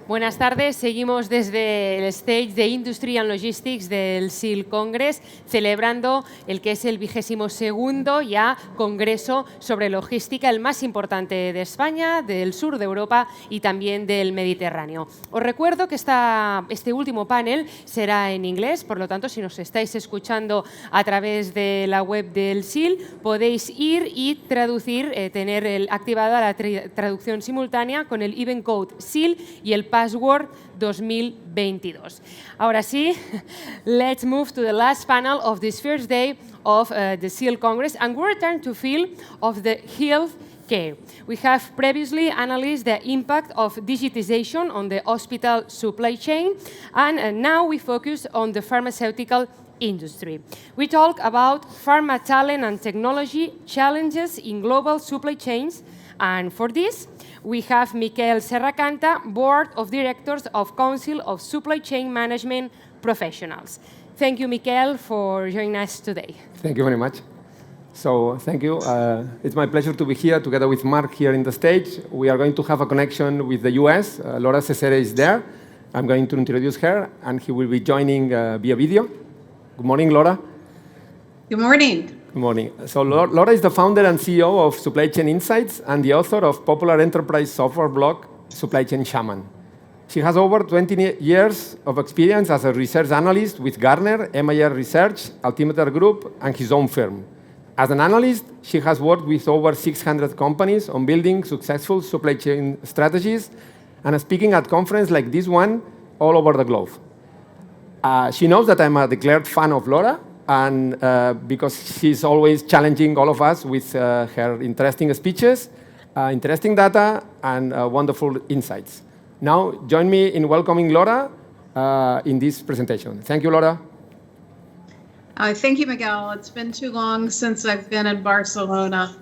Buenas tardes, seguimos desde el stage de Industry and Logistics del SEAL Congress, celebrando el que es el 22º ya Congreso sobre Logística, el más importante de España, del sur de Europa y también del Mediterráneo. Os recuerdo que este último panel será en inglés, por lo tanto, si nos estáis escuchando a través de la web del SEAL, podéis ir y traducir, tener activada la traducción simultánea con el event code SEAL y el password 2022. Ahora sí, let's move to the last panel of this first day of the SEAL Congress, and we return to field of the health care. We have previously analyzed the impact of digitization on the hospital supply chain, and now we focus on the pharmaceutical industry. We talk about pharma talent and technology challenges in global supply chains, and for this, we have Miquel Serracanta, Board of Directors of Council of Supply Chain Management Professionals. Thank you, Miquel, for joining us today. Thank you very much. So, thank you. It's my pleasure to be here together with Mark here in the stage. We are going to have a connection with the US. Laura Cesare is there. I'm going to introduce her, and he will be joining via video. Good morning, Laura. Good morning. Good morning. So Laura is the founder and CEO of Supply Chain Insights and the author of popular enterprise software blog, Supply Chain Shaman. She has over 20 years of experience as a research analyst with Gartner, MIR Research, Altimeter Group, and his own firm. As an analyst, she has worked with over 600 companies on building successful supply chain strategies and speaking at conferences like this one all over the globe. She knows that I'm a declared fan of Laura, and because she's always challenging all of us with her interesting speeches, interesting data, and wonderful insights. Now, join me in welcoming Laura in this presentation. Thank you, Laura. Thank you, Miguel. It's been too long since I've been in Barcelona,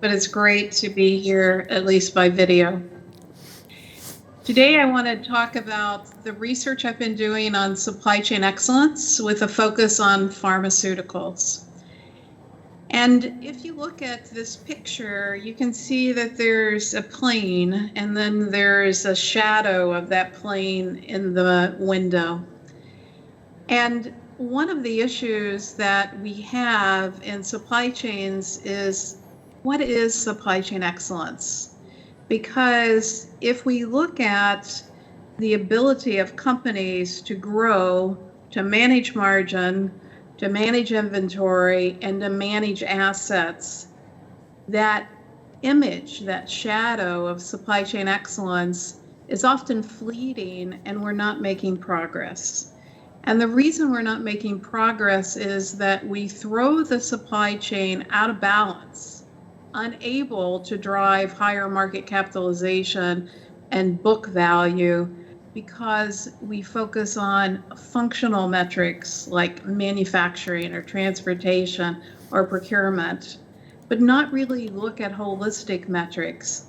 but it's great to be here, at least by video. Today, I want to talk about the research I've been doing on supply chain excellence with a focus on pharmaceuticals. And if you look at this picture, you can see that there's a plane, and then there's a shadow of that plane in the window. And one of the issues that we have in supply chains is, what is supply chain excellence? Because if we look at the ability of companies to grow, to manage margin, to manage inventory, and to manage assets, that image, that shadow of supply chain excellence is often fleeting, and we're not making progress. And the reason we're not making progress is that we throw the supply chain out of balance, unable to drive higher market capitalization and book value because we focus on functional metrics like manufacturing or transportation or procurement, but not really look at holistic metrics.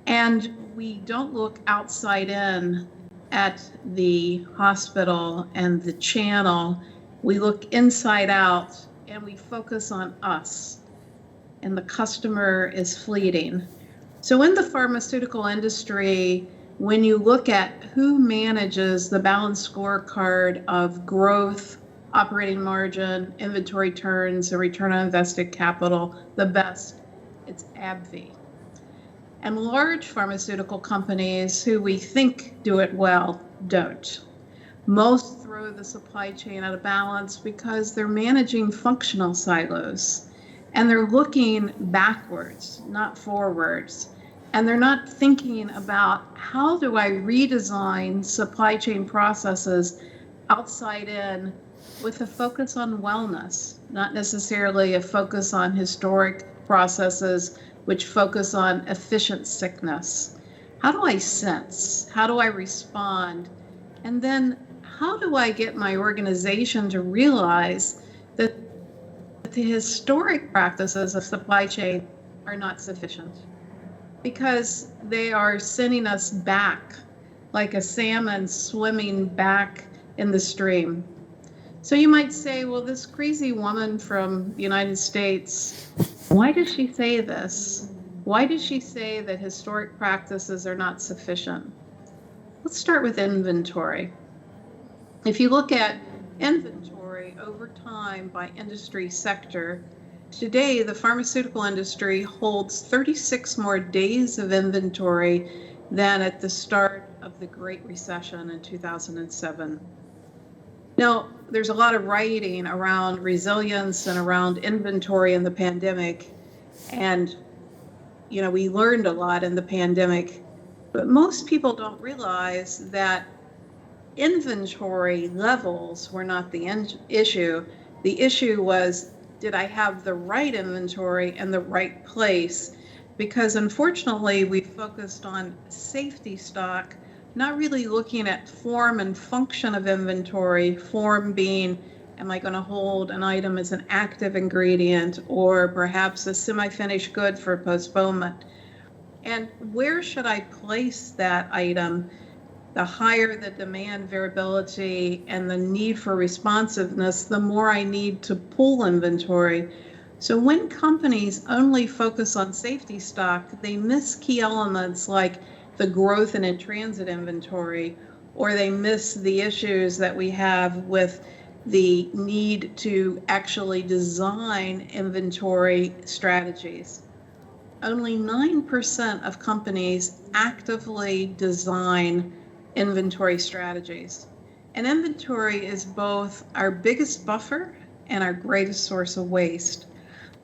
And we don't look outside in at the hospital and the channel. We look inside out and we focus on us. And the customer is fleeting. So in the pharmaceutical industry, when you look at who manages the balanced scorecard of growth, operating margin, inventory turns, and return on invested capital the best, it's AbbVie. And large pharmaceutical companies who we think do it well don't. Most throw the supply chain out of balance because they're managing functional silos. And they're looking backwards, not forwards. And they're not thinking about, how do I redesign supply chain processes outside in with a focus on wellness, not necessarily a focus on historic processes which focus on efficient sickness. How do I sense? How do I respond? And then how do I get my organization to realize that the historic practices of supply chain are not sufficient because they are sending us back like a salmon swimming back in the stream. So you might say, well, this crazy woman from the United States, why does she say this? Why does she say that historic practices are not sufficient? Let's start with inventory. If you look at inventory over time by industry sector, today the pharmaceutical industry holds 36 more days of inventory than at the start of the Great Recession in 2007. Now, there's a lot of writing around resilience and around inventory in the pandemic, and we learned a lot in the pandemic, but most people don't realize that inventory levels were not the issue. The issue was, did I have the right inventory in the right place? Because unfortunately, we focused on safety stock, not really looking at form and function of inventory, form being, am I going to hold an item as an active ingredient or perhaps a semi-finished good for postponement? And where should I place that item? The higher the demand variability and the need for responsiveness, the more I need to pull inventory. So when companies only focus on safety stock, they miss key elements like the growth and in-transit inventory, or they miss the issues that we have with the need to actually design inventory strategies. Only 9% of companies actively design inventory strategies. And inventory is both our biggest buffer and our greatest source of waste.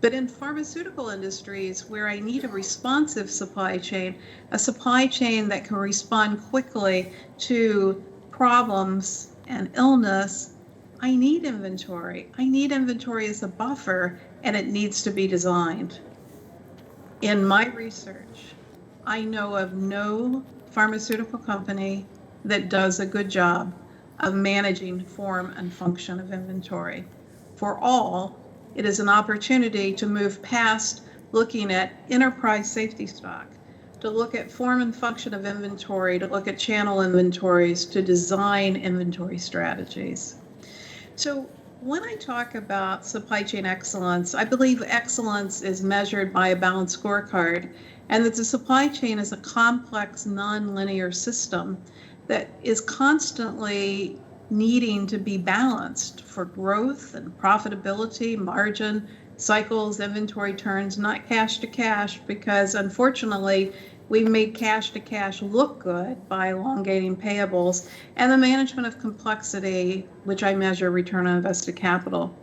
But in pharmaceutical industries, where I need a responsive supply chain, a supply chain that can respond quickly to problems and illness, I need inventory. I need inventory as a buffer, and it needs to be designed. In my research, I know of no pharmaceutical company that does a good job of managing form and function of inventory. For all, it is an opportunity to move past looking at enterprise safety stock, to look at form and function of inventory, to look at channel inventories, to design inventory strategies. So when I talk about supply chain excellence, I believe excellence is measured by a balanced scorecard, and that the supply chain is a complex, non-linear system that is constantly needing to be balanced for growth and profitability, margin, cycles, inventory turns, not cash to cash, because unfortunately, we made cash to cash look good by elongating payables, and the management of complexity, which I measure return on invested capital.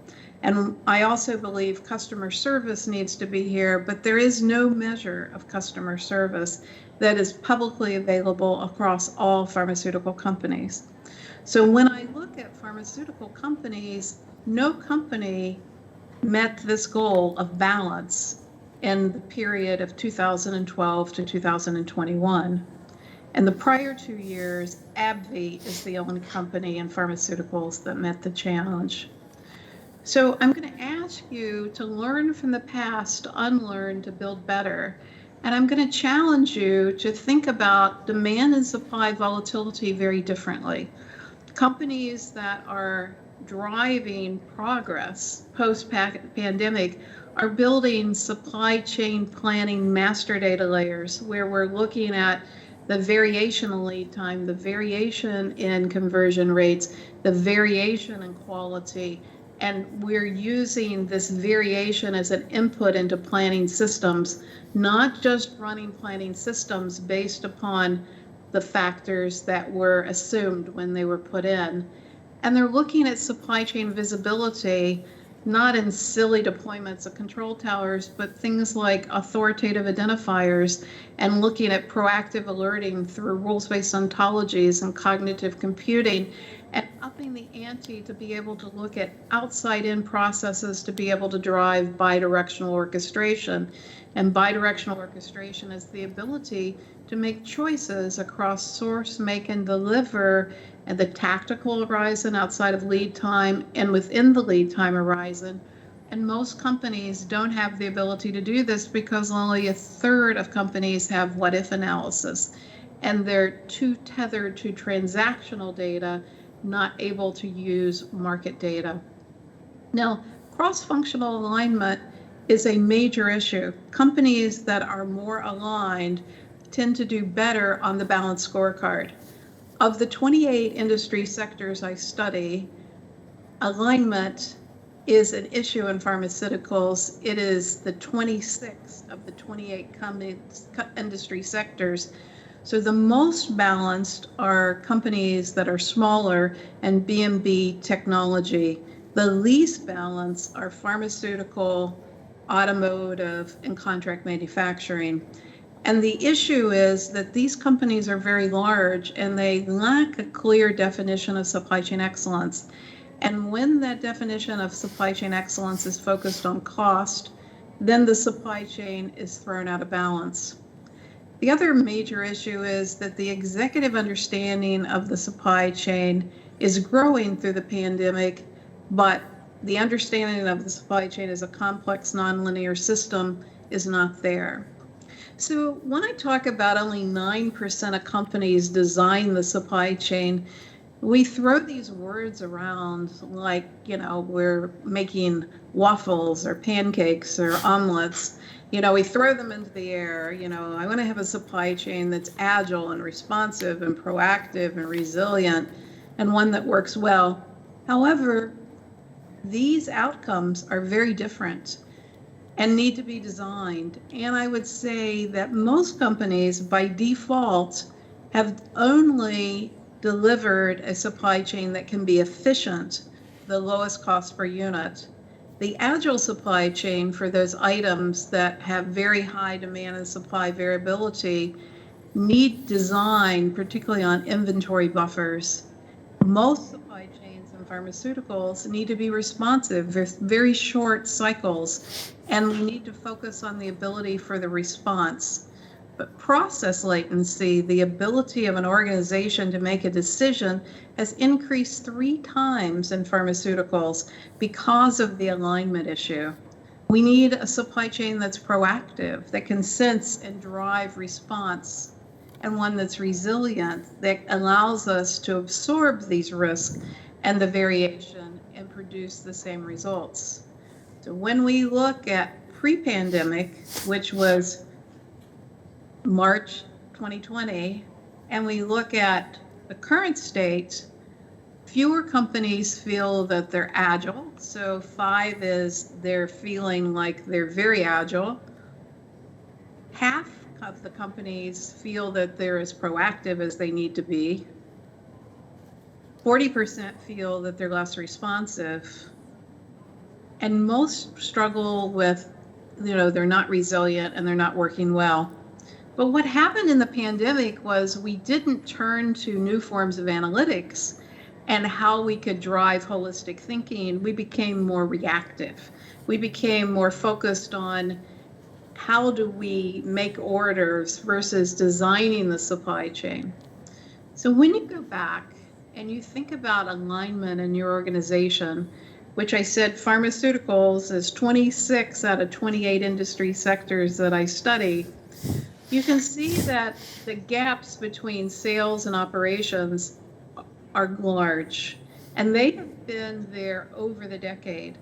And I also believe customer service needs to be here, but there is no measure of customer service that is publicly available across all pharmaceutical companies. So when I look at pharmaceutical companies, no company met this goal of balance in the period of 2012 to 2021. And the prior 2 years, AbbVie is the only company in pharmaceuticals that met the challenge. So I'm going to ask you to learn from the past, to unlearn, to build better. And I'm going to challenge you to think about demand and supply volatility very differently. Companies that are driving progress post-pandemic are building supply chain planning master data layers where we're looking at the variation in lead time, the variation in conversion rates, the variation in quality, and we're using this variation as an input into planning systems, not just running planning systems based upon the factors that were assumed when they were put in. And they're looking at supply chain visibility, not in silly deployments of control towers, but things like authoritative identifiers and looking at proactive alerting through rules-based ontologies and cognitive computing, and upping the ante to be able to look at outside-in processes to be able to drive bidirectional orchestration. And bidirectional orchestration is the ability to make choices across source, make, and deliver at the tactical horizon outside of lead time and within the lead time horizon. And most companies don't have the ability to do this because only a third of companies have what-if analysis. And they're too tethered to transactional data, not able to use market data. Now, cross-functional alignment is a major issue. Companies that are more aligned tend to do better on the balanced scorecard. Of the 28 industry sectors I study, alignment is an issue in pharmaceuticals. It is the 26th of the 28 industry sectors. So the most balanced are companies that are smaller and B2B technology. The least balanced are pharmaceutical, automotive, and contract manufacturing. And the issue is that these companies are very large and they lack a clear definition of supply chain excellence. And when that definition of supply chain excellence is focused on cost, then the supply chain is thrown out of balance. The other major issue is that the executive understanding of the supply chain is growing through the pandemic, but the understanding of the supply chain as a complex nonlinear system is not there. So when I talk about only 9% of companies design the supply chain, we throw these words around like, we're making waffles or pancakes or omelets. We throw them into the air. I want to have a supply chain that's agile and responsive and proactive and resilient and one that works well. However, these outcomes are very different and need to be designed. And I would say that most companies by default have only delivered a supply chain that can be efficient, the lowest cost per unit. The agile supply chain for those items that have very high demand and supply variability need design, particularly on inventory buffers. Most supply chains in pharmaceuticals need to be responsive with very short cycles, and we need to focus on the ability for the response. But process latency, the ability of an organization to make a decision, has increased 3 times in pharmaceuticals because of the alignment issue. We need a supply chain that's proactive, that can sense and drive response, and one that's resilient, that allows us to absorb these risks and the variation and produce the same results. So when we look at pre-pandemic, which was March 2020, and we look at the current state, fewer companies feel that they're agile. So 5 is they're feeling like they're very agile. Half of the companies feel that they're as proactive as they need to be. 40% feel that they're less responsive. And most struggle with, they're not resilient and they're not working well. But what happened in the pandemic was we didn't turn to new forms of analytics and how we could drive holistic thinking. We became more reactive. We became more focused on how do we make orders versus designing the supply chain. So when you go back and you think about alignment in your organization, which I said pharmaceuticals is 26 out of 28 industry sectors that I study, you can see that the gaps between sales and operations are large, and they have been there over the decade.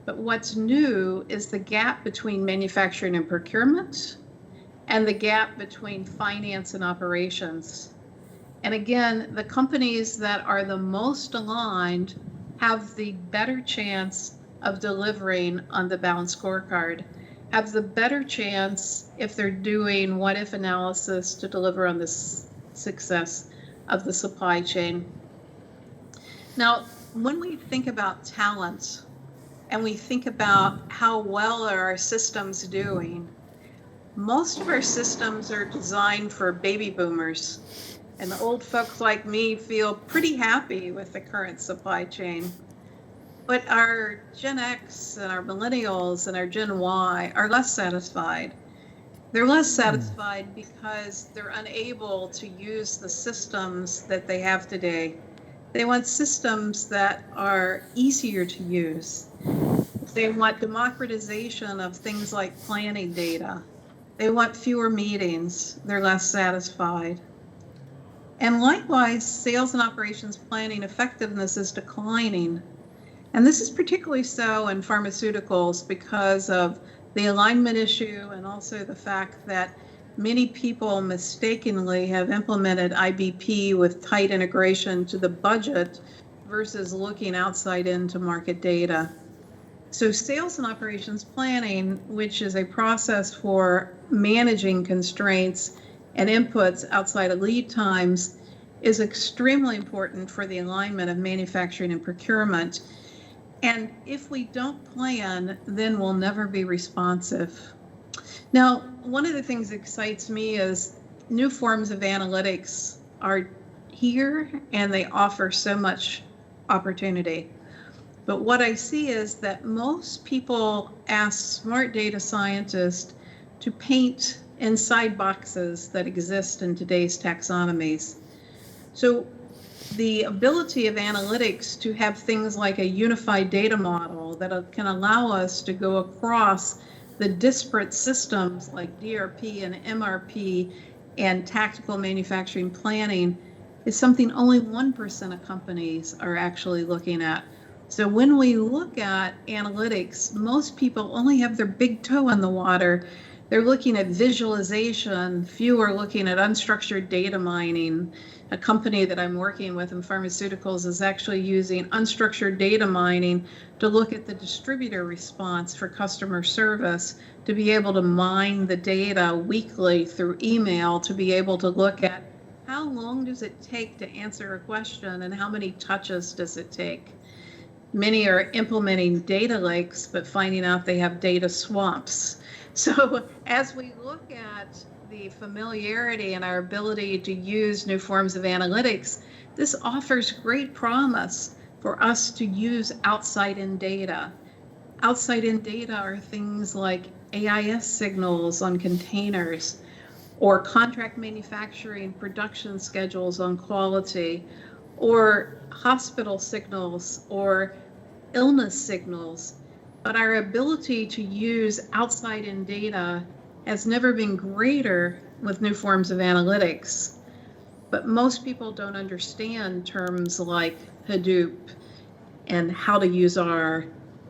But what's new is the gap between manufacturing and procurement and the gap between finance and operations. And again, the companies that are the most aligned have the better chance of delivering on the balanced scorecard, have the better chance if they're doing what-if analysis to deliver on the success of the supply chain. Now, when we think about talent and we think about how well are our systems doing, most of our systems are designed for baby boomers. And the old folks like me feel pretty happy with the current supply chain. But our Gen X and our millennials and our Gen Y are less satisfied. They're less satisfied because they're unable to use the systems that they have today. They want systems that are easier to use. They want democratization of things like planning data. They want fewer meetings. They're less satisfied. And likewise, sales and operations planning effectiveness is declining. And this is particularly so in pharmaceuticals because of the alignment issue and also the fact that many people mistakenly have implemented IBP with tight integration to the budget versus looking outside into market data. So sales and operations planning, which is a process for managing constraints and inputs outside of lead times, is extremely important for the alignment of manufacturing and procurement. And if we don't plan, then we'll never be responsive. Now, one of the things that excites me is new forms of analytics are here and they offer so much opportunity. But what I see is that most people ask smart data scientists to paint inside boxes that exist in today's taxonomies. So the ability of analytics to have things like a unified data model that can allow us to go across the disparate systems like DRP and MRP and tactical manufacturing planning is something only 1% of companies are actually looking at. So when we look at analytics, most people only have their big toe in the water. They're looking at visualization, few are looking at unstructured data mining. A company that I'm working with in pharmaceuticals is actually using unstructured data mining to look at the distributor response for customer service, to be able to mine the data weekly through email, to be able to look at how long does it take to answer a question and how many touches does it take. Many are implementing data lakes, but finding out they have data swamps. So as we look at the familiarity and our ability to use new forms of analytics, this offers great promise for us to use outside-in data. Outside-in data are things like AIS signals on containers, or contract manufacturing production schedules on quality, or hospital signals, or illness signals. But our ability to use outside-in data has never been greater with new forms of analytics. But most people don't understand terms like Hadoop and how to use R,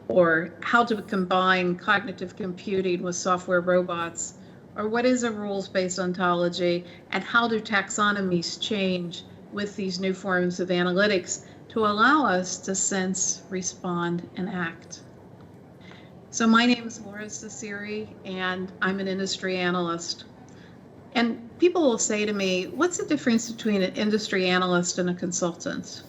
or how to combine cognitive computing with software robots, or what is a rules-based ontology, and how do taxonomies change with these new forms of analytics to allow us to sense, respond, and act. So my name is Laura Ciceri, and I'm an industry analyst. And people will say to me, what's the difference between an industry analyst and a consultant?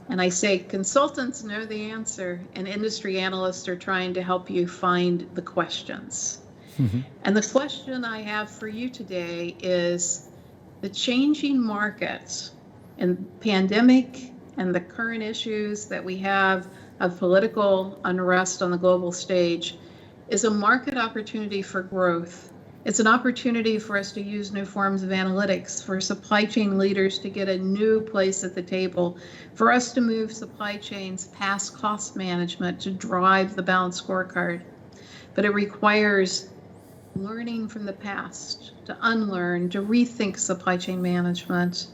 And I say, consultants know the answer, and industry analysts are trying to help you find the questions. Mm-hmm. And the question I have for you today is the changing markets and pandemic and the current issues that we have of political unrest on the global stage is a market opportunity for growth. It's an opportunity for us to use new forms of analytics, for supply chain leaders to get a new place at the table, for us to move supply chains past cost management to drive the balanced scorecard. But it requires learning from the past, to unlearn, to rethink supply chain management.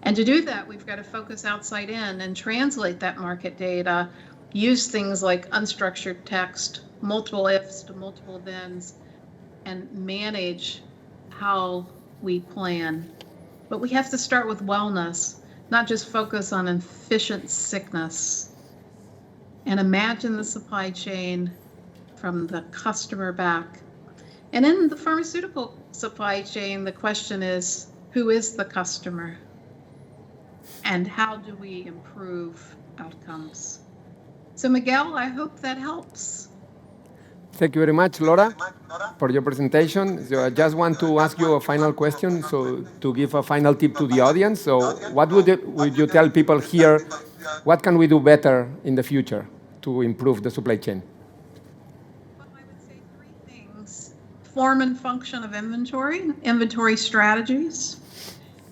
And to do that, we've got to focus outside in and translate that market data, use things like unstructured text, multiple ifs to multiple thens, and manage how we plan. But we have to start with wellness, not just focus on efficient sickness. And imagine the supply chain from the customer back. And in the pharmaceutical supply chain, the question is, who is the customer? And how do we improve outcomes? So Miguel, I hope that helps. Thank you very much, Laura, for your presentation. So I just want to ask you a final question, so to give a final tip to the audience. So what would you tell people here, what can we do better in the future to improve the supply chain? Well, I would say three things. Form and function of inventory strategies,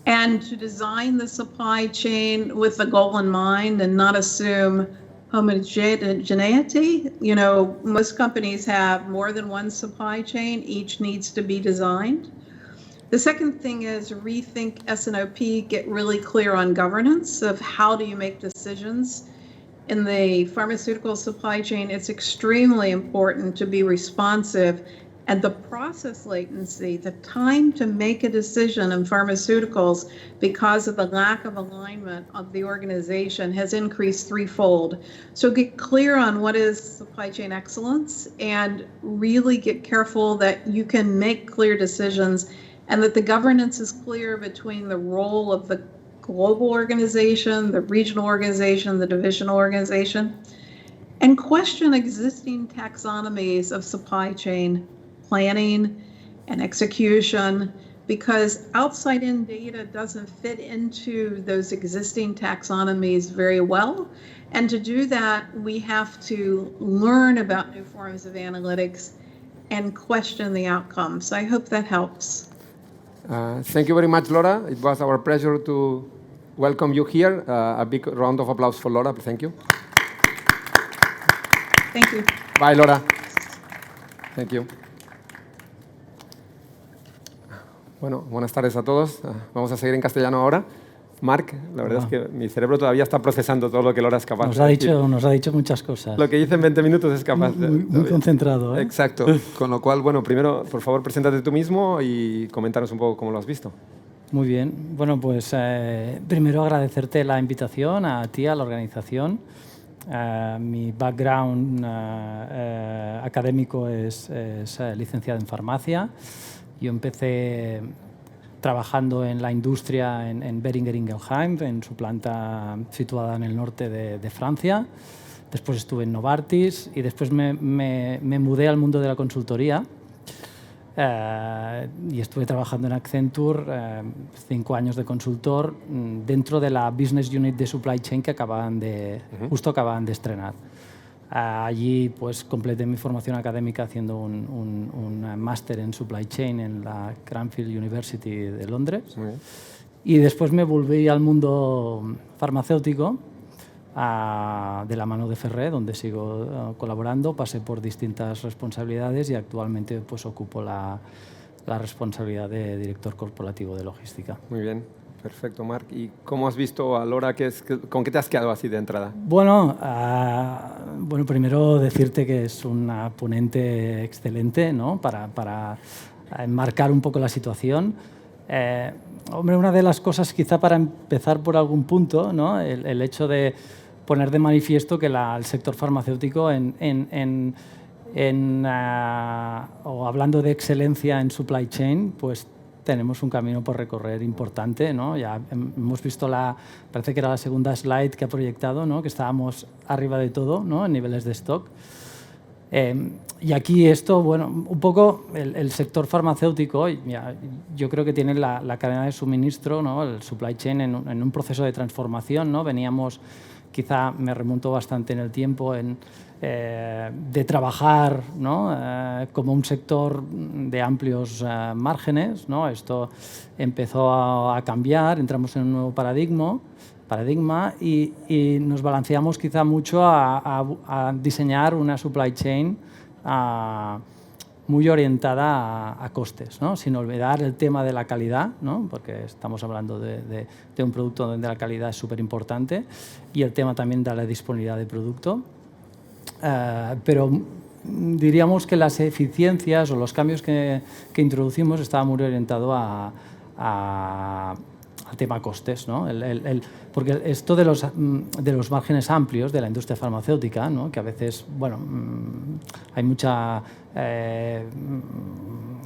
and to design the supply chain with the goal in mind and not assume homogeneity. You know, most companies have more than one supply chain. Each needs to be designed. The second thing is rethink S&OP, get really clear on governance of how do you make decisions. In the pharmaceutical supply chain, it's extremely important to be responsive And the process latency, the time to make a decision in pharmaceuticals because of the lack of alignment of the organization has increased threefold. So get clear on what is supply chain excellence and really get careful that you can make clear decisions and that the governance is clear between the role of the global organization, the regional organization, the divisional organization, and question existing taxonomies of supply chain planning and execution, because outside-in data doesn't fit into those existing taxonomies very well. And to do that, we have to learn about new forms of analytics and question the outcomes. So I hope that helps. Thank you very much, Laura. It was our pleasure to welcome you here. A big round of applause for Laura. Thank you. Thank you. Bye, Laura. Thank you. Bueno, buenas tardes a todos. Vamos a seguir en castellano ahora. Marc, la verdad es que mi cerebro todavía está procesando todo lo que Laura es capaz de decir. Nos ha dicho muchas cosas. Lo que dice en 20 minutos es capaz de... Muy concentrado, ¿eh? Exacto. Con lo cual, bueno, primero, por favor, preséntate tú mismo y coméntanos un poco cómo lo has visto. Muy bien. Bueno, pues primero agradecerte la invitación a ti, a la organización. Mi background académico es licenciado en farmacia. Yo empecé trabajando en la industria en Boehringer Ingelheim, en su planta situada en el norte de Francia. Después estuve en Novartis y después me mudé al mundo de la consultoría y estuve trabajando en Accenture, 5 años de consultor dentro de la Business Unit de Supply Chain que justo acababan de estrenar. Allí pues completé mi formación académica haciendo un máster en Supply Chain en la Cranfield University de Londres. Y después me volví al mundo farmacéutico de la mano de Ferrer, donde sigo colaborando. Pasé por distintas responsabilidades y actualmente pues ocupo la responsabilidad de director corporativo de logística. Muy bien. Perfecto, Marc. ¿Y cómo has visto a Laura? ¿Con qué te has quedado así de entrada? Bueno, primero decirte que es una ponente excelente, ¿no? para enmarcar un poco la situación. Hombre, una de las cosas, quizá para empezar por algún punto, ¿no? el hecho de poner de manifiesto que el sector farmacéutico o hablando de excelencia en supply chain, pues tenemos un camino por recorrer importante, ¿no? Ya hemos visto parece que era la segunda slide que ha proyectado, ¿no? Que estábamos arriba de todo, ¿no? En niveles de stock. Y aquí esto, bueno, un poco el sector farmacéutico, yo creo que tiene la cadena de suministro, ¿no? El supply chain en un proceso de transformación, ¿no? Veníamos, quizá me remonto bastante en el tiempo, de trabajar, ¿no? Como un sector de amplios márgenes, ¿no? Esto empezó a cambiar, entramos en un nuevo paradigma y nos balanceamos quizá mucho a diseñar una supply chain muy orientada a costes, ¿no? Sin olvidar el tema de la calidad, ¿no? Porque estamos hablando de un producto donde la calidad es súper importante, y el tema también de la disponibilidad de producto. Pero diríamos que las eficiencias o los cambios que introducimos estaban muy orientados al tema costes, ¿no? Porque esto de los márgenes amplios de la industria farmacéutica, ¿no? Que a veces, bueno, hay mucha...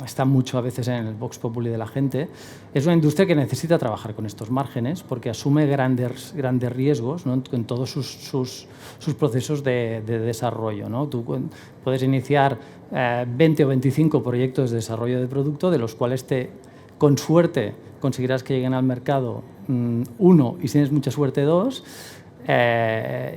está mucho a veces en el vox populi de la gente, es una industria que necesita trabajar con estos márgenes porque asume grandes riesgos, ¿no? En todos sus procesos de desarrollo, ¿no? Tú puedes iniciar 20 o 25 proyectos de desarrollo de producto, de los cuales con suerte conseguirás que lleguen al mercado 1 y si tienes mucha suerte 2,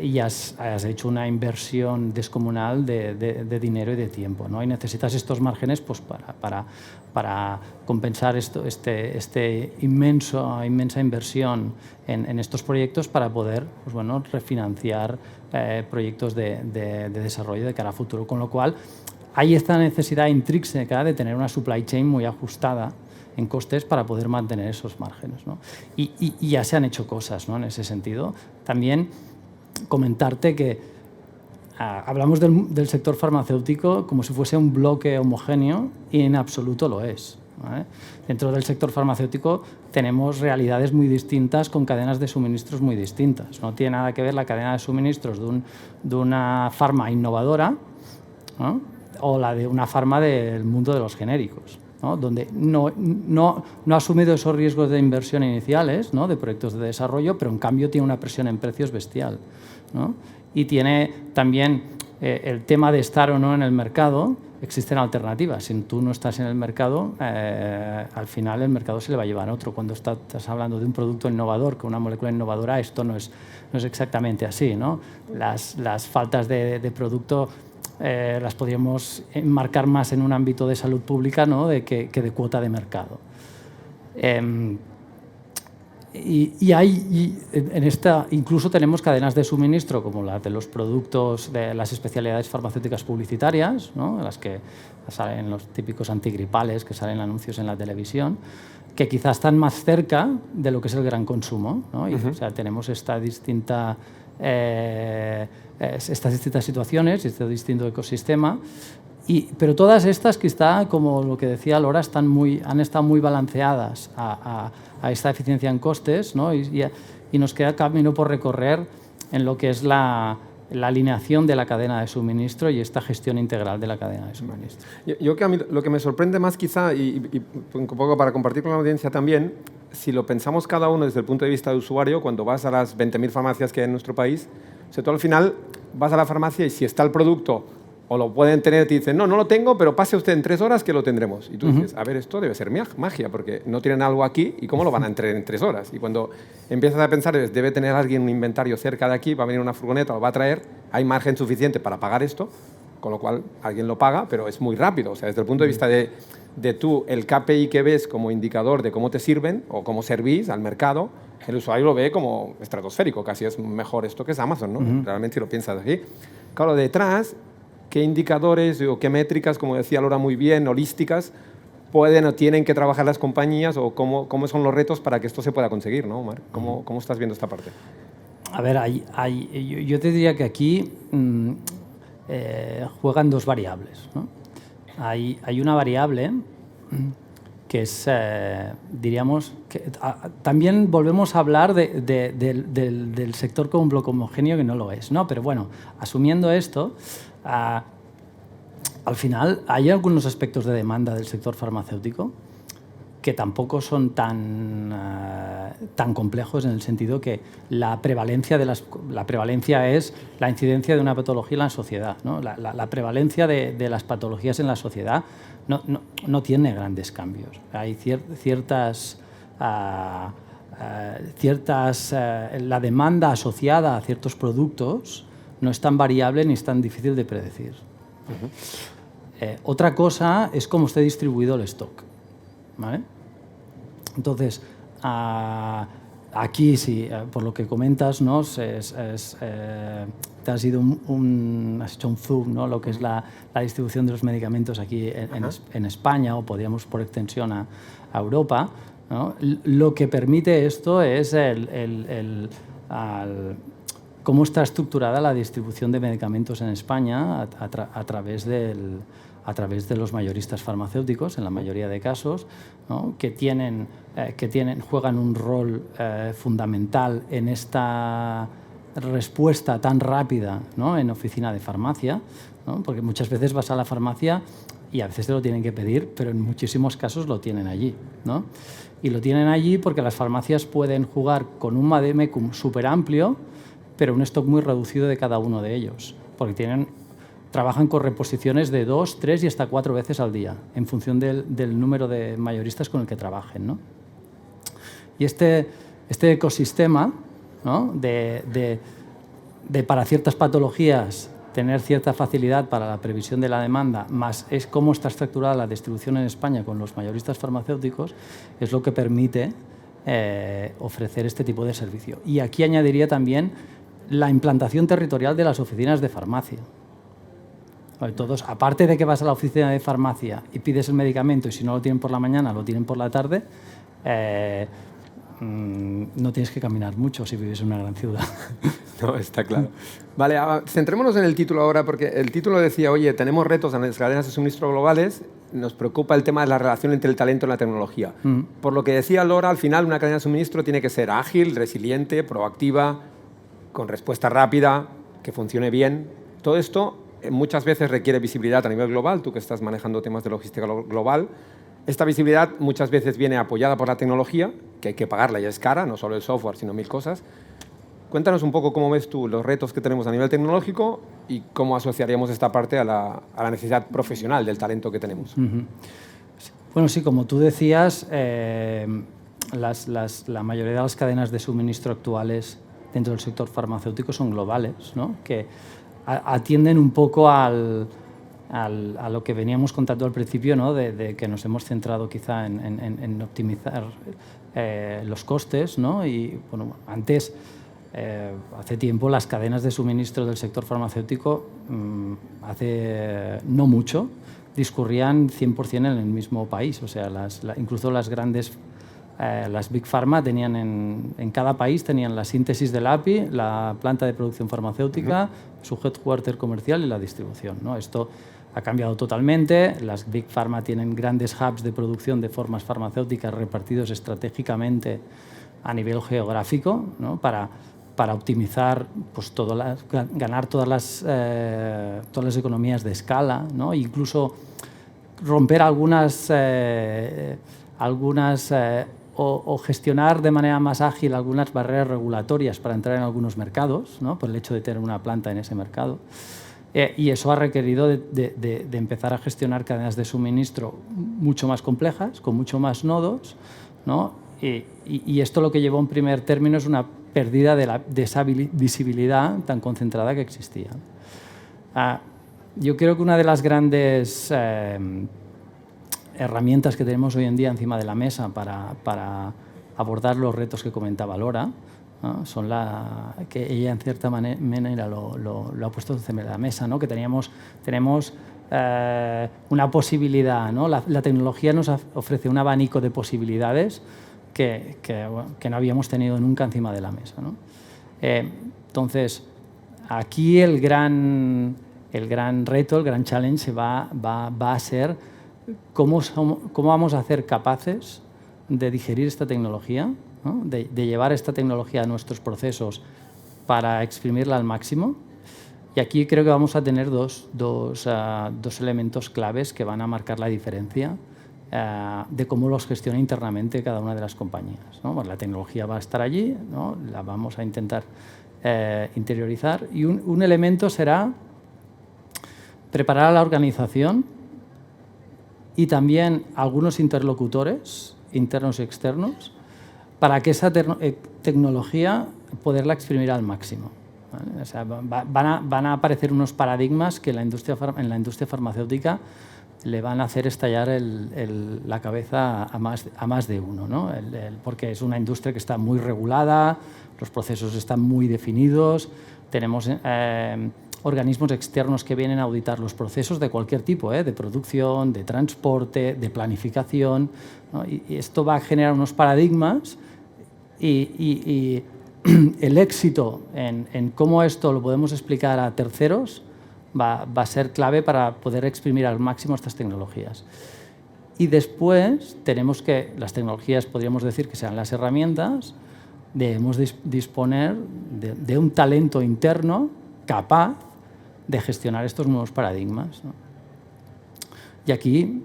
y has hecho una inversión descomunal de dinero y de tiempo, ¿no? Y necesitas estos márgenes pues, para compensar inmensa inversión en estos proyectos para poder pues, bueno, refinanciar proyectos de desarrollo de cara a futuro. Con lo cual, hay esta necesidad intrínseca de tener una supply chain muy ajustada en costes para poder mantener esos márgenes, ¿no? Y ya se han hecho cosas, ¿no? En ese sentido. También comentarte que hablamos del sector farmacéutico como si fuese un bloque homogéneo y en absoluto lo es, ¿vale? Dentro del sector farmacéutico tenemos realidades muy distintas con cadenas de suministros muy distintas. No tiene nada que ver la cadena de suministros de una farma innovadora, ¿no? O la de una farma del mundo de los genéricos, ¿no? Donde no ha asumido esos riesgos de inversión iniciales, ¿no? De proyectos de desarrollo, pero en cambio tiene una presión en precios bestial, ¿no? Y tiene también el tema de estar o no en el mercado. Existen alternativas. Si tú no estás en el mercado, al final el mercado se le va a llevar a otro. Cuando estás hablando de un producto innovador, con una molécula innovadora, esto no es exactamente así, ¿no? Las faltas de producto las podríamos enmarcar más en un ámbito de salud pública, ¿no? que de cuota de mercado. Y en esta incluso tenemos cadenas de suministro como la de los productos de las especialidades farmacéuticas publicitarias, ¿no? En las que salen los típicos antigripales, que salen anuncios en la televisión, que quizás están más cerca de lo que es el gran consumo, ¿no? Y, o sea, tenemos estas distintas situaciones, este distinto ecosistema. Pero todas estas, quizá, como lo que decía Laura, han estado muy balanceadas a esta eficiencia en costes, ¿no? Y nos queda camino por recorrer en lo que es la alineación de la cadena de suministro y esta gestión integral de la cadena de suministro. Yo que a mí lo que me sorprende más quizá, y un poco para compartir con la audiencia también, si lo pensamos cada uno desde el punto de vista de usuario, cuando vas a las 20.000 farmacias que hay en nuestro país, o sea, tú al final vas a la farmacia y si está el producto o lo pueden tener, te dicen, no lo tengo, pero pase usted en 3 horas que lo tendremos. Y tú dices, a ver, esto debe ser magia, porque no tienen algo aquí y ¿cómo lo van a entregar en 3 horas? Y cuando empiezas a pensar, debe tener alguien un inventario cerca de aquí, va a venir una furgoneta, lo va a traer, hay margen suficiente para pagar esto, con lo cual alguien lo paga, pero es muy rápido. O sea, desde el punto de vista de tú, el KPI que ves como indicador de cómo te sirven o cómo servís al mercado, el usuario lo ve como estratosférico, casi es mejor esto que es Amazon, ¿no? Realmente si lo piensas así. Claro, detrás, ¿qué indicadores o qué métricas, como decía Laura muy bien, holísticas, pueden o tienen que trabajar las compañías o cómo son los retos para que esto se pueda conseguir, ¿no, Omar? ¿Cómo estás viendo esta parte? A ver, yo te diría que aquí juegan 2 variables, ¿no? Hay una variable que es, diríamos, que también volvemos a hablar del sector como un bloque homogéneo, que no lo es, ¿no? Pero bueno, asumiendo esto, al final hay algunos aspectos de demanda del sector farmacéutico que tampoco son tan complejos, en el sentido que la prevalencia es la incidencia de una patología en la sociedad, ¿no? La prevalencia de las patologías en la sociedad no tiene grandes cambios. Hay ciertas la demanda asociada a ciertos productos no es tan variable ni es tan difícil de predecir. Otra cosa es cómo esté distribuido el stock, ¿vale? Entonces, aquí sí, por lo que comentas, ¿no? Te has hecho un zoom, ¿no? Lo que es la distribución de los medicamentos aquí en España, o podríamos por extensión a Europa, ¿no? Lo que permite esto es cómo está estructurada la distribución de medicamentos en España a través de los mayoristas farmacéuticos, en la mayoría de casos, ¿no? que juegan un rol fundamental en esta respuesta tan rápida, ¿no? En oficina de farmacia, ¿no? Porque muchas veces vas a la farmacia y a veces te lo tienen que pedir, pero en muchísimos casos lo tienen allí, ¿no? Y lo tienen allí porque las farmacias pueden jugar con un vademecum súper amplio, pero un stock muy reducido de cada uno de ellos, porque trabajan con reposiciones de 2, 3 y hasta 4 veces al día, en función del número de mayoristas con el que trabajen, ¿no? Y este ecosistema, ¿no? de para ciertas patologías tener cierta facilidad para la previsión de la demanda, más es cómo está estructurada la distribución en España con los mayoristas farmacéuticos, es lo que permite ofrecer este tipo de servicio. Y aquí añadiría también la implantación territorial de las oficinas de farmacia. Todos, aparte de que vas a la oficina de farmacia y pides el medicamento y si no lo tienen por la mañana, lo tienen por la tarde, no tienes que caminar mucho si vives en una gran ciudad. No, está claro. Vale, centrémonos en el título ahora, porque el título decía, oye, tenemos retos en las cadenas de suministro globales, nos preocupa el tema de la relación entre el talento y la tecnología. Por lo que decía Laura, al final una cadena de suministro tiene que ser ágil, resiliente, proactiva, con respuesta rápida, que funcione bien. Todo esto muchas veces requiere visibilidad a nivel global, tú que estás manejando temas de logística global. Esta visibilidad muchas veces viene apoyada por la tecnología, que hay que pagarla y es cara, no solo el software, sino 1000 cosas. Cuéntanos un poco cómo ves tú los retos que tenemos a nivel tecnológico y cómo asociaríamos esta parte a la necesidad profesional del talento que tenemos. Bueno, sí, como tú decías, la mayoría de las cadenas de suministro actuales dentro del sector farmacéutico son globales, ¿no? Que atienden un poco a lo que veníamos contando al principio, ¿no? de que nos hemos centrado quizá en optimizar los costes, ¿no? Y bueno, antes, hace tiempo, las cadenas de suministro del sector farmacéutico, hace no mucho, discurrían 100% en el mismo país. O sea, incluso las grandes, las Big Pharma tenían en cada país tenían la síntesis del API, la planta de producción farmacéutica, su headquarter comercial y la distribución, ¿no? Esto ha cambiado totalmente. Las Big Pharma tienen grandes hubs de producción de formas farmacéuticas repartidos estratégicamente a nivel geográfico, ¿no? Para optimizar, pues, ganar todas las economías de escala, ¿no? E incluso romper o gestionar de manera más ágil algunas barreras regulatorias para entrar en algunos mercados, ¿no? Por el hecho de tener una planta en ese mercado. Y eso ha requerido de empezar a gestionar cadenas de suministro mucho más complejas, con mucho más nodos, ¿no? Y esto lo que llevó en primer término es una pérdida de esa visibilidad tan concentrada que existía. Yo creo que una de las grandes herramientas que tenemos hoy en día encima de la mesa para abordar los retos que comentaba Laura, ¿no? Son que ella en cierta manera lo ha puesto encima de la mesa, ¿no? Que tenemos una posibilidad, ¿no? La tecnología nos ofrece un abanico de posibilidades que no habíamos tenido nunca encima de la mesa, ¿no? Entonces, aquí el gran reto, el gran challenge va a ser cómo vamos a ser capaces de digerir esta tecnología, ¿no? de llevar esta tecnología a nuestros procesos para exprimirla al máximo. Y aquí creo que vamos a tener dos elementos claves que van a marcar la diferencia de cómo los gestiona internamente cada una de las compañías, ¿no? Bueno, la tecnología va a estar allí, ¿no? La vamos a intentar interiorizar, y un elemento será preparar a la organización y también algunos interlocutores internos y externos para que esa tecnología poderla exprimir al máximo, ¿vale? O sea, van a aparecer unos paradigmas que en la industria farmacéutica le van a hacer estallar la cabeza a más de uno, ¿no? Porque es una industria que está muy regulada, los procesos están muy definidos, tenemos organismos externos que vienen a auditar los procesos de cualquier tipo, de producción, de transporte, de planificación, ¿no? Y esto va a generar unos paradigmas y el éxito en cómo esto lo podemos explicar a terceros va a ser clave para poder exprimir al máximo estas tecnologías. Y después tenemos que, las tecnologías podríamos decir que sean las herramientas, debemos disponer de un talento interno capaz de gestionar estos nuevos paradigmas, ¿no? Y aquí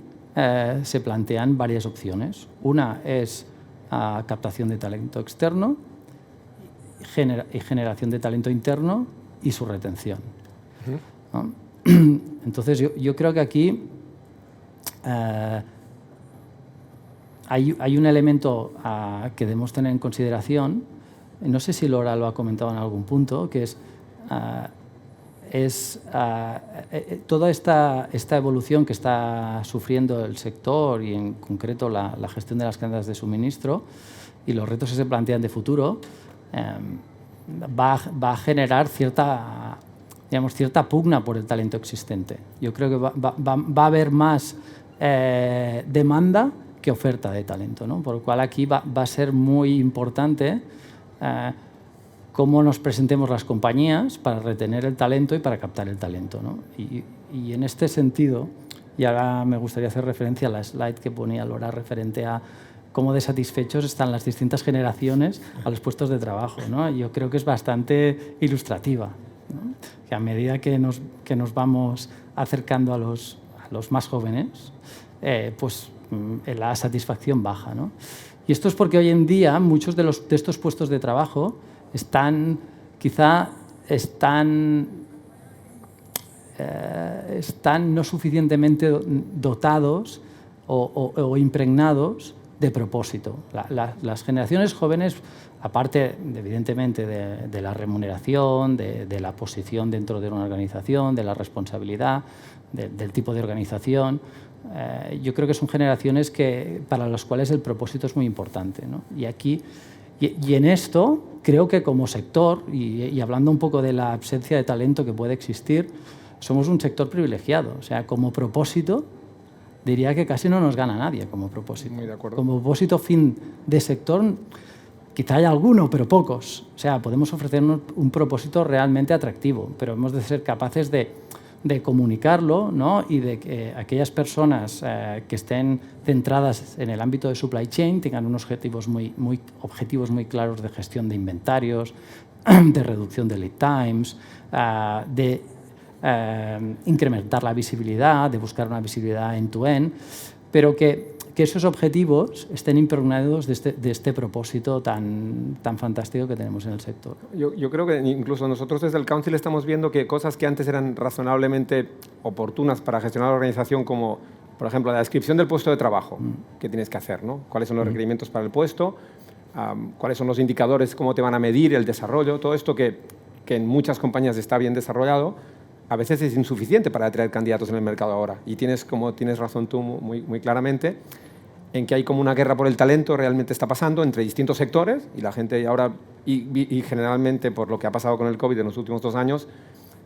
se plantean varias opciones. Una es captación de talento externo y generación de talento interno y su retención, ¿no? Entonces yo creo que aquí hay un elemento que debemos tener en consideración, no sé si Laura lo ha comentado en algún punto, que es toda esta evolución que está sufriendo el sector y en concreto la gestión de las cadenas de suministro y los retos que se plantean de futuro, va a generar cierta pugna por el talento existente. Yo creo que va a haber más demanda que oferta de talento, ¿no? Por lo cual aquí va a ser muy importante cómo nos presentemos las compañías para retener el talento y para captar el talento, ¿no? Y en este sentido, y ahora me gustaría hacer referencia a la slide que ponía Laura referente a cómo de satisfechos están las distintas generaciones a los puestos de trabajo, ¿no? Yo creo que es bastante ilustrativa, ¿no? Que a medida que nos vamos acercando a los más jóvenes, pues la satisfacción baja, ¿no? Y esto es porque hoy en día muchos de estos puestos de trabajo están no suficientemente dotados o impregnados de propósito. Las generaciones jóvenes, aparte, evidentemente, de la remuneración, de la posición dentro de una organización, de la responsabilidad, del tipo de organización, yo creo que son generaciones para las cuales el propósito es muy importante, ¿no? Y en esto, creo que como sector, y hablando un poco de la ausencia de talento que puede existir, somos un sector privilegiado. O sea, como propósito, diría que casi no nos gana nadie como propósito. Muy de acuerdo. Como propósito fin de sector, quizá haya alguno, pero pocos. O sea, podemos ofrecernos un propósito realmente atractivo, pero hemos de ser capaces de comunicarlo, ¿no? Y de que aquellas personas que estén centradas en el ámbito de supply chain tengan unos objetivos muy claros de gestión de inventarios, de reducción de lead times, de incrementar la visibilidad, de buscar una visibilidad end-to-end, pero que esos objetivos estén impregnados de este propósito tan fantástico que tenemos en el sector. Yo creo que incluso nosotros desde el Council estamos viendo que cosas que antes eran razonablemente oportunas para gestionar la organización, como por ejemplo la descripción del puesto de trabajo que tienes que hacer, ¿no? Cuáles son los requerimientos para el puesto, cuáles son los indicadores, cómo te van a medir el desarrollo, todo esto que en muchas compañías está bien desarrollado, a veces es insuficiente para atraer candidatos en el mercado ahora. Y tienes razón tú muy claramente, en que hay como una guerra por el talento realmente está pasando entre distintos sectores y la gente ahora, y generalmente por lo que ha pasado con el COVID en los últimos 2 años,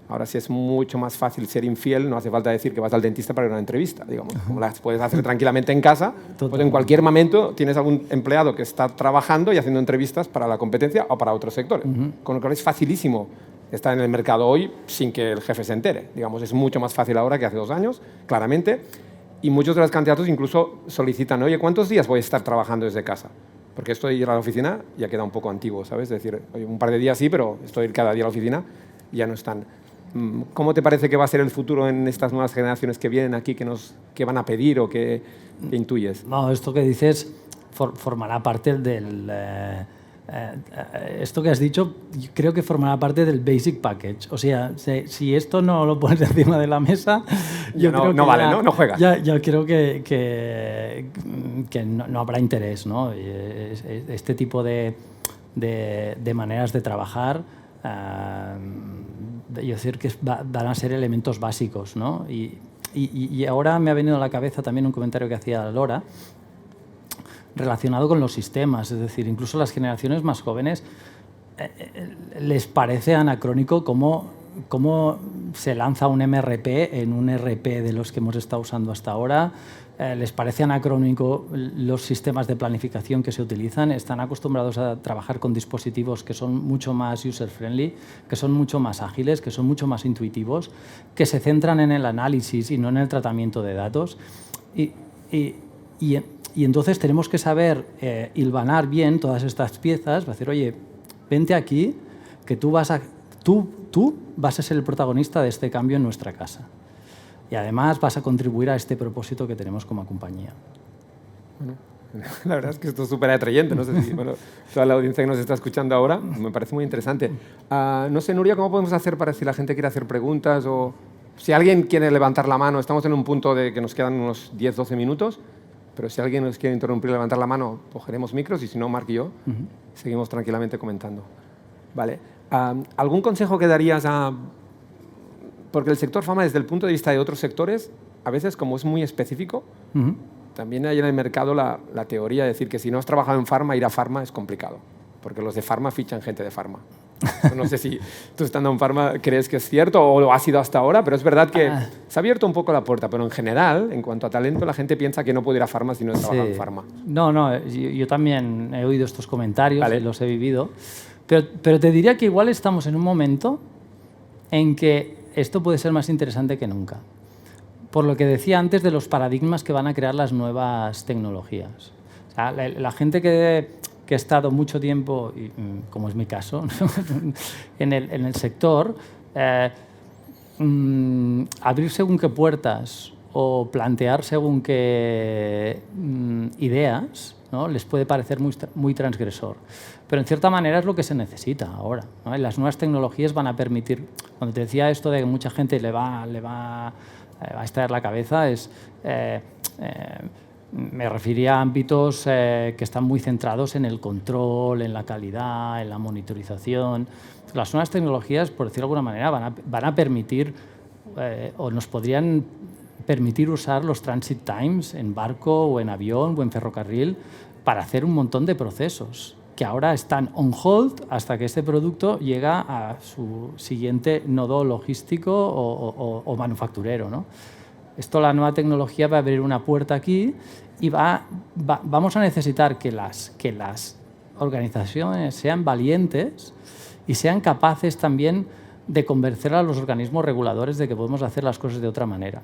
ahora sí es mucho más fácil ser infiel, no hace falta decir que vas al dentista para ir a una entrevista, digamos, como las puedes hacer tranquilamente en casa, pues en cualquier momento tienes algún empleado que está trabajando y haciendo entrevistas para la competencia o para otros sectores, con lo cual es facilísimo estar en el mercado hoy sin que el jefe se entere, digamos, es mucho más fácil ahora que hace 2 años, claramente. Y muchos de los candidatos incluso solicitan, oye, ¿cuántos días voy a estar trabajando desde casa? Porque esto de ir a la oficina ya queda un poco antiguo, ¿sabes? Es decir, oye, un par de días sí, pero esto de ir cada día a la oficina ya no están. ¿Cómo te parece que va a ser el futuro en estas nuevas generaciones que vienen aquí, que van a pedir o que intuyes? No, esto que dices formará parte del... esto que has dicho, yo creo que formará parte del basic package. O sea, si esto no lo pones encima de la mesa, yo creo que no vale, ¿no? No juegas. Yo creo que no habrá interés, ¿no? Este tipo de maneras de trabajar, yo decir que van a ser elementos básicos, ¿no? Y ahora me ha venido a la cabeza también un comentario que hacía Laura, relacionado con los sistemas, es decir, incluso las generaciones más jóvenes les parece anacrónico cómo se lanza un MRP en un RP de los que hemos estado usando hasta ahora, les parece anacrónico los sistemas de planificación que se utilizan, están acostumbrados a trabajar con dispositivos que son mucho más user-friendly, que son mucho más ágiles, que son mucho más intuitivos, que se centran en el análisis y no en el tratamiento de datos. Y entonces tenemos que saber hilvanar bien todas estas piezas, decir, oye, vente aquí, que tú vas a ser el protagonista de este cambio en nuestra casa. Y además vas a contribuir a este propósito que tenemos como compañía. Bueno, la verdad es que esto es súper atrayente. No sé si toda la audiencia que nos está escuchando ahora me parece muy interesante. No sé, Nuria, ¿cómo podemos hacer para si la gente quiere hacer preguntas o si alguien quiere levantar la mano? Estamos en un punto de que nos quedan unos 10-12 minutos. Pero si alguien nos quiere interrumpir, levantar la mano, cogeremos micros y si no, Marc y yo seguimos tranquilamente comentando. Vale. ¿Algún consejo que darías porque el sector farma, desde el punto de vista de otros sectores, a veces como es muy específico, también hay en el mercado la teoría de decir que si no has trabajado en farma, ir a farma es complicado, porque los de farma fichan gente de farma. No sé si tú estando en farma crees que es cierto o lo ha sido hasta ahora, pero es verdad que se ha abierto un poco la puerta, pero en general, en cuanto a talento, la gente piensa que no puede ir a farma si no es trabajado en farma. No, yo también he oído estos comentarios, los he vivido, Pero te diría que igual estamos en un momento en que esto puede ser más interesante que nunca. Por lo que decía antes de los paradigmas que van a crear las nuevas tecnologías. O sea, la gente que ha estado mucho tiempo, como es mi caso, en el sector, abrir según qué puertas o plantear según qué ideas, ¿no? Les puede parecer muy transgresor. Pero en cierta manera es lo que se necesita ahora, ¿no? Las nuevas tecnologías van a permitir, cuando te decía esto de que mucha gente le va a estallar la cabeza, me refería a ámbitos que están muy centrados en el control, en la calidad, en la monitorización. Las nuevas tecnologías, por decirlo de alguna manera, van a permitir o nos podrían permitir usar los transit times en barco o en avión o en ferrocarril para hacer un montón de procesos que ahora están on hold hasta que este producto llega a su siguiente nodo logístico o manufacturero, ¿no? Esto, la nueva tecnología va a abrir una puerta aquí y vamos a necesitar que las organizaciones sean valientes y sean capaces también de convencer a los organismos reguladores de que podemos hacer las cosas de otra manera.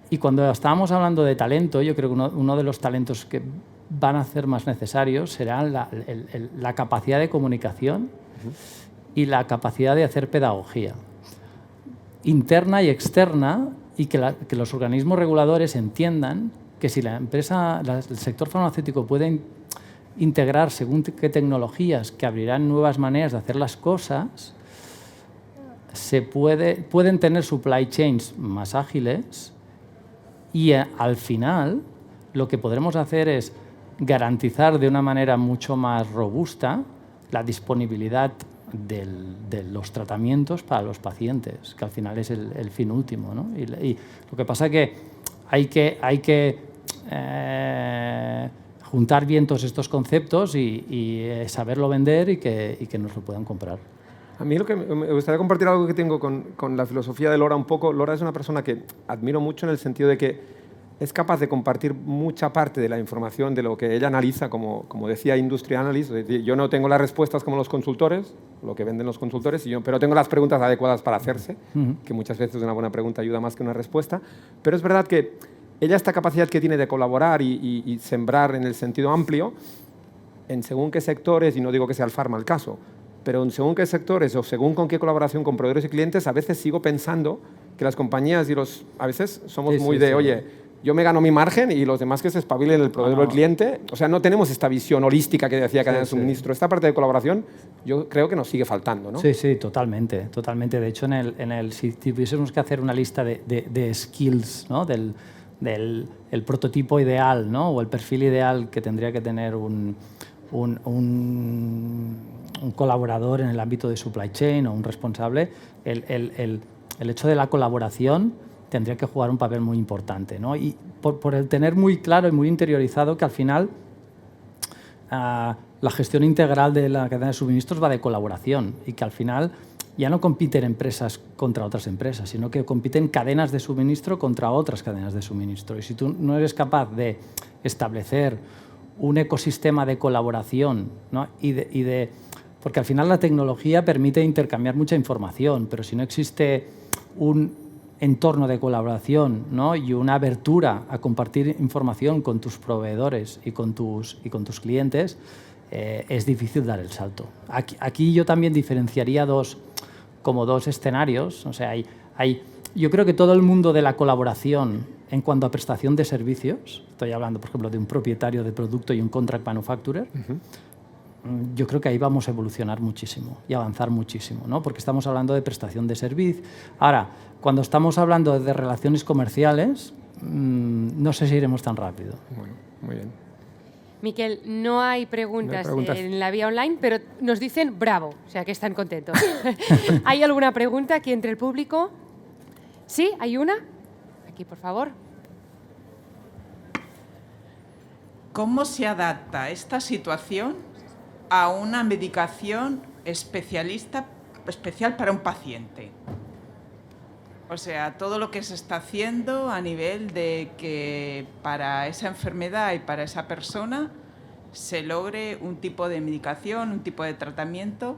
Y cuando estábamos hablando de talento, yo creo que uno de los talentos que van a ser más necesarios será la capacidad de comunicación y la capacidad de hacer pedagogía interna y externa, y que los organismos reguladores entiendan que si el sector farmacéutico puede integrar según qué tecnologías que abrirán nuevas maneras de hacer las cosas, pueden tener supply chains más ágiles y al final lo que podremos hacer es garantizar de una manera mucho más robusta la disponibilidad de los tratamientos para los pacientes, que al final es el fin último, ¿no? Y lo que pasa es que hay que juntar bien todos estos conceptos y saberlo vender y que nos lo puedan comprar. A mí me gustaría compartir algo que tengo con la filosofía de Laura un poco. Laura es una persona que admiro mucho en el sentido de que es capaz de compartir mucha parte de la información de lo que ella analiza, como decía Industry Analyst. Es decir, yo no tengo las respuestas como los consultores, lo que venden los consultores, pero tengo las preguntas adecuadas para hacerse, que muchas veces una buena pregunta ayuda más que una respuesta. Pero es verdad que ella, esta capacidad que tiene de colaborar y sembrar en el sentido amplio, en según qué sectores, y no digo que sea el farma el caso, pero en según qué sectores o según con qué colaboración con proveedores y clientes, a veces sigo pensando que las compañías a veces somos oye, yo me gano mi margen y los demás que se espabilen, el proveedor o el cliente. O sea, no tenemos esta visión holística que decía cadena de suministro. Esta parte de colaboración yo creo que nos sigue faltando, ¿no? Sí, totalmente. De hecho, si tuviésemos que hacer una lista de skills, ¿no? del prototipo ideal, ¿no? O el perfil ideal que tendría que tener un colaborador en el ámbito de supply chain o un responsable, el hecho de la colaboración tendría que jugar un papel muy importante, ¿no? Y por el tener muy claro y muy interiorizado que al final la gestión integral de la cadena de suministros va de colaboración y que al final ya no compiten empresas contra otras empresas, sino que compiten cadenas de suministro contra otras cadenas de suministro. Y si tú no eres capaz de establecer un ecosistema de colaboración, ¿no? Porque al final la tecnología permite intercambiar mucha información, pero si no existe un entorno de colaboración, ¿no? Y una apertura a compartir información con tus proveedores y con tus clientes, es difícil dar el salto. Aquí yo también diferenciaría dos escenarios. O sea, yo creo que todo el mundo de la colaboración en cuanto a prestación de servicios, estoy hablando, por ejemplo, de un propietario de producto y un contract manufacturer, yo creo que ahí vamos a evolucionar muchísimo y avanzar muchísimo, ¿no? Porque estamos hablando de prestación de servicio. Ahora, cuando estamos hablando de relaciones comerciales, no sé si iremos tan rápido. Bueno, muy bien. Miquel, no hay preguntas en la vía online, pero nos dicen bravo, o sea que están contentos. ¿Hay alguna pregunta aquí entre el público? ¿Sí? ¿Hay una? Aquí, por favor. ¿Cómo se adapta esta situación a una medicación especial para un paciente? O sea, todo lo que se está haciendo a nivel de que para esa enfermedad y para esa persona se logre un tipo de medicación, un tipo de tratamiento,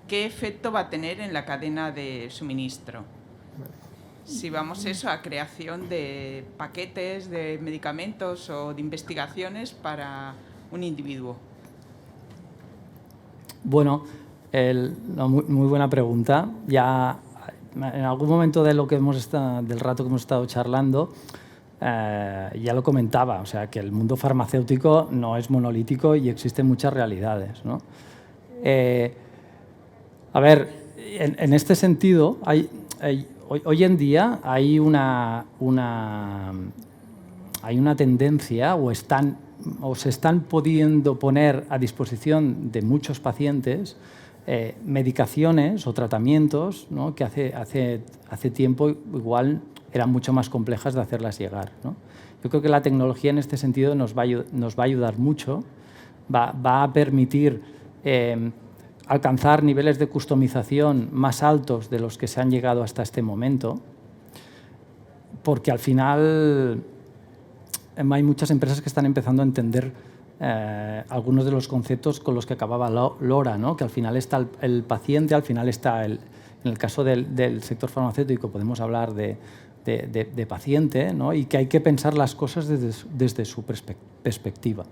¿qué efecto va a tener en la cadena de suministro? Si vamos a creación de paquetes de medicamentos o de investigaciones para un individuo. Bueno, muy buena pregunta. Ya en algún momento del rato que hemos estado charlando, ya lo comentaba, o sea, que el mundo farmacéutico no es monolítico y existen muchas realidades, ¿no? A ver, en este sentido, hoy en día hay una tendencia o se están pudiendo poner a disposición de muchos pacientes medicaciones o tratamientos, ¿no?, que hace tiempo igual eran mucho más complejas de hacerlas llegar, ¿no? Yo creo que la tecnología en este sentido nos va a ayudar mucho, va a permitir alcanzar niveles de customización más altos de los que se han llegado hasta este momento, porque al final hay muchas empresas que están empezando a entender algunos de los conceptos con los que acababa Laura, ¿no? Que al final está el paciente, al final está en el caso del sector farmacéutico podemos hablar de paciente, ¿no? Y que hay que pensar las cosas desde su perspectiva,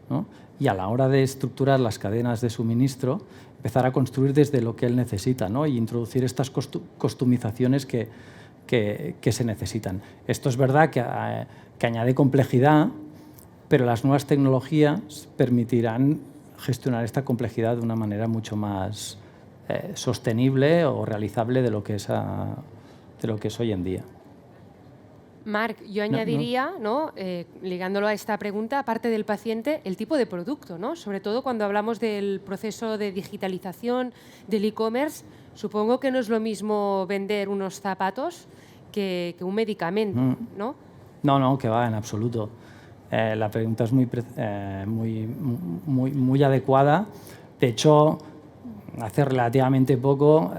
¿no? Y a la hora de estructurar las cadenas de suministro, empezar a construir desde lo que él necesita, ¿no? Y introducir estas customizaciones que se necesitan. Esto es verdad que añade complejidad, pero las nuevas tecnologías permitirán gestionar esta complejidad de una manera mucho más sostenible o realizable de lo que es hoy en día. Marc, yo añadiría, ¿no? Ligándolo a esta pregunta, aparte del paciente, el tipo de producto, ¿no? Sobre todo cuando hablamos del proceso de digitalización del e-commerce, supongo que no es lo mismo vender unos zapatos que un medicamento, ¿no? No, que va, en absoluto. La pregunta es muy adecuada. De hecho, hace relativamente poco,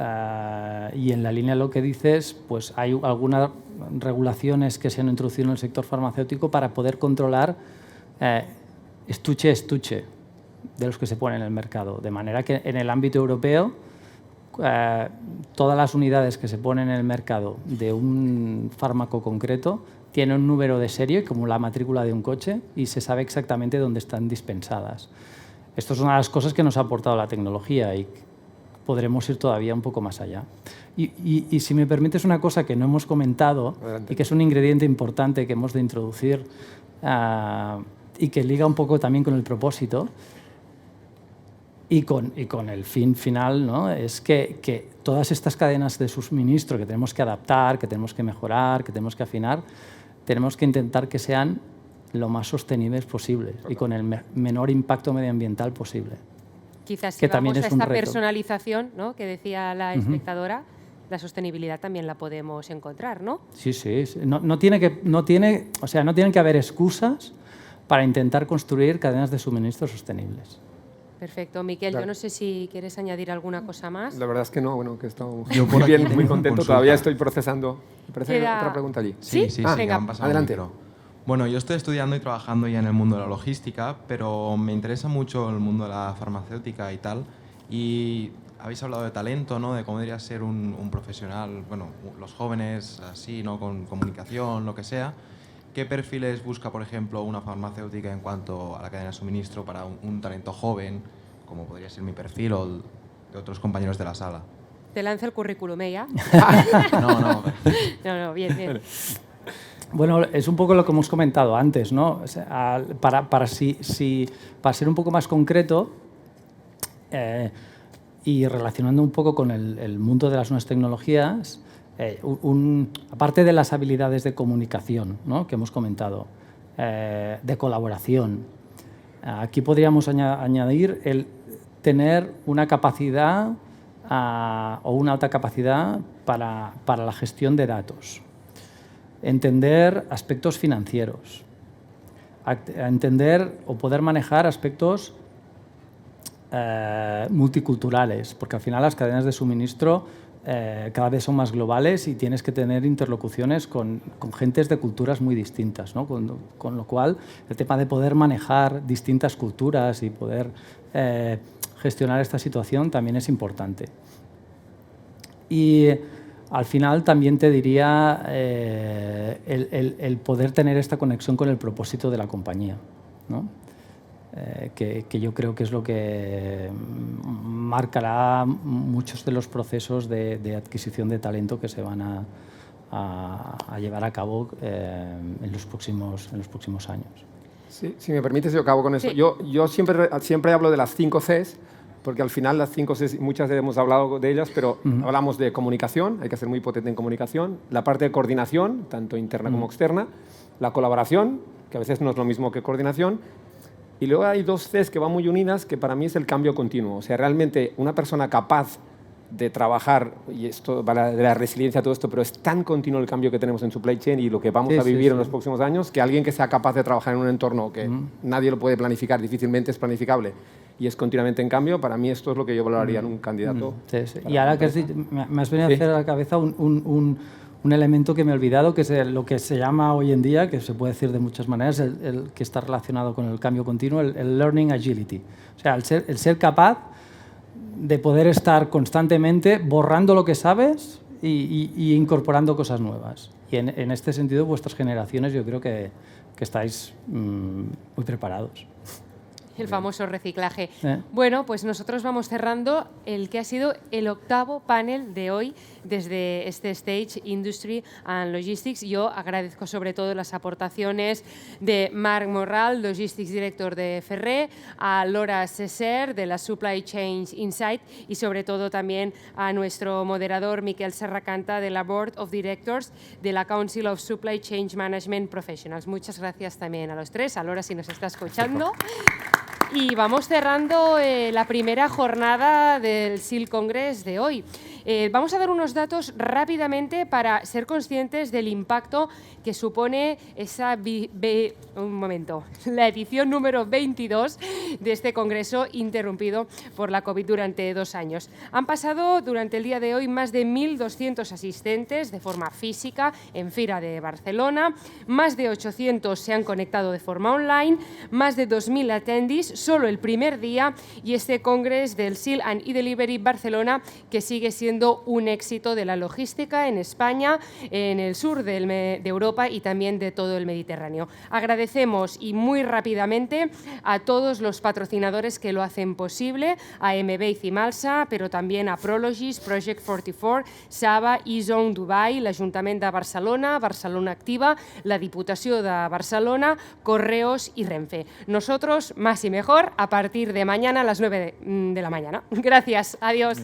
y en la línea de lo que dices, pues hay algunas regulaciones que se han introducido en el sector farmacéutico para poder controlar estuche de los que se ponen en el mercado. De manera que en el ámbito europeo, todas las unidades que se ponen en el mercado de un fármaco concreto tienen un número de serie, como la matrícula de un coche, y se sabe exactamente dónde están dispensadas. Esto es una de las cosas que nos ha aportado la tecnología y podremos ir todavía un poco más allá. Y si me permites una cosa que no hemos comentado, adelante, y que es un ingrediente importante que hemos de introducir y que liga un poco también con el propósito y con el fin final, ¿no? Es que todas estas cadenas de suministro que tenemos que adaptar, que tenemos que mejorar, que tenemos que afinar, tenemos que intentar que sean lo más sostenibles posibles y con el menor impacto medioambiental posible. Quizás si que vamos también es a esta un reto. Personalización, ¿no?, que decía la espectadora, la sostenibilidad también la podemos encontrar, ¿no? Sí. No tienen que haber excusas para intentar construir cadenas de suministro sostenibles. Perfecto. Miquel, Claro. yo no sé si quieres añadir alguna cosa más. La verdad es que no, bueno, que estamos Yo por muy aquí bien, tengo muy una contento. consulta. Todavía estoy procesando. Me parece que hay Queda- otra pregunta allí. ¿Sí? Sí, Venga, me han pasado adelante. el micro. Bueno, yo estoy estudiando y trabajando ya en el mundo de la logística, pero me interesa mucho el mundo de la farmacéutica y tal. Y habéis hablado de talento, ¿no? De cómo debería ser un profesional, bueno, los jóvenes así, ¿no? Con comunicación, lo que sea. ¿Qué perfiles busca, por ejemplo, una farmacéutica en cuanto a la cadena de suministro para un talento joven, como podría ser mi perfil o el de otros compañeros de la sala? Te lanzo el currículum, ¿ya? No. No, bien. Bueno, es un poco lo que hemos comentado antes, ¿no? O sea, para ser un poco más concreto y relacionando un poco con el mundo de las nuevas tecnologías, aparte de las habilidades de comunicación, ¿no?, que hemos comentado, de colaboración, aquí podríamos añadir el tener una capacidad o una alta capacidad para la gestión de datos. Entender aspectos financieros, entender o poder manejar aspectos multiculturales, porque al final las cadenas de suministro cada vez son más globales y tienes que tener interlocuciones con gentes de culturas muy distintas, ¿no? Con lo cual, el tema de poder manejar distintas culturas y poder gestionar esta situación también es importante. Y al final también te diría el poder tener esta conexión con el propósito de la compañía, ¿no? Que yo creo que es lo que marcará muchos de los procesos de adquisición de talento que se van a llevar a cabo en los próximos años. Sí, si me permites, yo acabo con eso. Sí. Yo siempre hablo de las 5 Cs, porque al final las 5 Cs, muchas hemos hablado de ellas, pero hablamos de comunicación, hay que ser muy potente en comunicación, la parte de coordinación, tanto interna como externa, la colaboración, que a veces no es lo mismo que coordinación, y luego hay 2 Cs que van muy unidas, que para mí es el cambio continuo. O sea, realmente una persona capaz de trabajar, y esto va de la resiliencia, todo esto, pero es tan continuo el cambio que tenemos en supply chain y lo que vamos a vivir en los próximos años, que alguien que sea capaz de trabajar en un entorno que nadie lo puede planificar, difícilmente es planificable, y es continuamente en cambio, para mí esto es lo que yo valoraría en un candidato. Sí. Y ahora que me has venido a hacer a la cabeza un elemento que me he olvidado, que es lo que se llama hoy en día, que se puede decir de muchas maneras, el que está relacionado con el cambio continuo, el learning agility. O sea, el ser capaz de poder estar constantemente borrando lo que sabes y incorporando cosas nuevas. Y en este sentido, vuestras generaciones yo creo que estáis muy preparados. El famoso reciclaje. Bueno, pues nosotros vamos cerrando el que ha sido el 8º panel de hoy desde este Stage Industry and Logistics. Yo agradezco sobre todo las aportaciones de Marc Morral, Logistics Director de Ferrer, a Laura Cesser de la Supply Chain Insight y sobre todo también a nuestro moderador Miquel Serracanta de la Board of Directors de la Council of Supply Chain Management Professionals. Muchas gracias también a los 3, a Laura si nos está escuchando. Y vamos cerrando la primera jornada del SIL Congress de hoy. Vamos a dar unos datos rápidamente para ser conscientes del impacto que supone la edición número 22 de este congreso interrumpido por la COVID durante 2 años. Han pasado durante el día de hoy más de 1.200 asistentes de forma física en Fira de Barcelona, más de 800 se han conectado de forma online, más de 2.000 attendees solo el primer día y este congreso del SIL and eDelivery Barcelona que sigue siendo un éxito de la logística en España, en el sur de Europa y también de todo el Mediterráneo. Agradecemos y muy rápidamente a todos los patrocinadores que lo hacen posible, a MB y Cimalsa, pero también a Prologis, Project 44, Saba, eZone Dubai, l'Ajuntament de Barcelona, Barcelona Activa, la Diputació de Barcelona, Correos y Renfe. Nosotros, más y mejor, a partir de mañana a las 9 de la mañana. Gracias. Adiós.